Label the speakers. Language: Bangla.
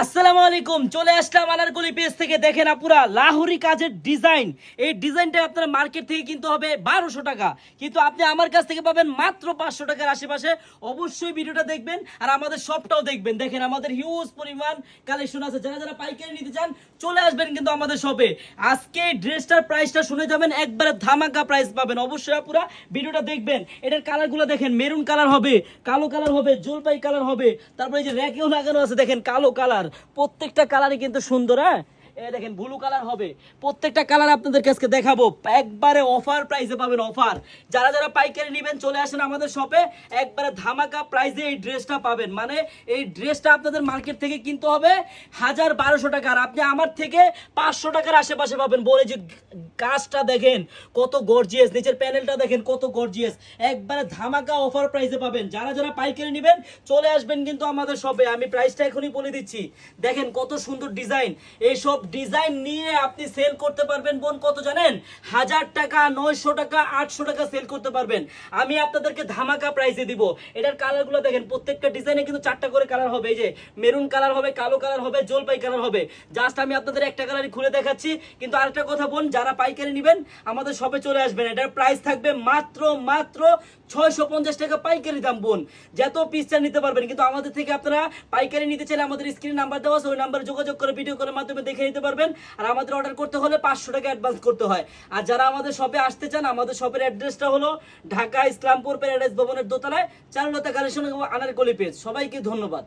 Speaker 1: আসসালামু আলাইকুম, চলে আসলাম আনারকলি পেজ থেকে। দেখেন আপুরা, লাহোরি কাজের ডিজাইন। এই ডিজাইনটা আপনার মার্কেট থেকে কিনতে হবে 1200 টাকা, কিন্তু আপনি আমার কাছ থেকে পাবেন মাত্র 500 টাকার আশেপাশে। অবশ্যই ভিডিওটা দেখবেন আর আমাদের শপটাও দেখবেন। দেখেন আমাদের হিউজ পরিমাণ কালেকশন আছে। যারা যারা পাইকারি নিতে চান চলে আসবেন কিন্তু আমাদের শপে। আজকে এই ড্রেসটার প্রাইসটা শুনে যাবেন, একবারে ধামাকা প্রাইস পাবেন। অবশ্যই আপুরা ভিডিওটা দেখবেন। এটার কালারগুলো দেখেন, মেরুন কালার হবে, কালো কালার হবে, জলপাই কালার হবে, তারপরে এই যে র্যাকেও লাগানো আছে দেখেন কালো কালার। প্রত্যেকটা কালারই কিন্তু সুন্দর। হ্যাঁ, এই দেখেন ব্লু কালার হবে। প্রত্যেকটা কালার আপনাদের কাছে দেখাবো, একবারে অফার প্রাইসে পাবেন। অফার যারা যারা পাইকারি নেবেন চলে আসেন আমাদের শপে, একবারে ধামাকা প্রাইসে এই ড্রেসটা পাবেন। মানে এই ড্রেসটা আপনাদের মার্কেট থেকে কিনতে হবে 1200 টাকা, আর আপনি আমার থেকে 500 টাকার আশেপাশে পাবেন। বলে যে কাজটা দেখেন কত গর্জিয়াস, নিচের প্যানেলটা দেখেন কত গর্জিয়াস, একবারে ধামাকা অফার প্রাইসে পাবেন। যারা যারা পাইকারি নেবেন চলে আসবেন কিন্তু আমাদের শপে। আমি প্রাইসটা এখনই বলে দিচ্ছি। দেখেন কত সুন্দর ডিজাইন। এই সব ডিজাইন নিয়ে আপনি সেল করতে পারবেন বোন, কত জানেন? 1000 টাকা, 900 টাকা, 800 টাকা সেল করতে পারবেন। আমি আপনাদেরকে ধামাকা প্রাইসে দিব। এটার কালারগুলো দেখেন, প্রত্যেকটা ডিজাইনে কিন্তু 4টা করে কালার হবে। এই যে মেরুন কালার হবে, কালো কালার হবে, জলপাই কালার হবে। জাস্ট আমি আপনাদের একটা কালারই খুলে দেখাচ্ছি। কিন্তু আরেকটা কথা বোন, যারা পাইকারি নেবেন আমাদের শপে চলে আসবেন। এটার প্রাইস থাকবে মাত্র মাত্র 650 টাকা পাইকারি দাম বোন। যত পিসটা নিতে পারবেন। কিন্তু আমাদের থেকে আপনারা পাইকারি নিতে চাইলে আমাদের স্ক্রিনে নাম্বার দেওয়া আছে, ওই নাম্বারে যোগাযোগ করে ভিডিও কলের মাধ্যমে দেখে নিতে পারবেন। আর আমাদের অর্ডার করতে হলে 500 টাকা অ্যাডভান্স করতে হয়। আর যারা আমাদের শপে আসতে চান, আমাদের শপের অ্যাড্রেসটা হলো ঢাকা ইসলামপুর প্যারাডাইস ভবনের দোতলায়, চারুলতা কালেকশন আনারকলি পেজ। সবাইকে ধন্যবাদ।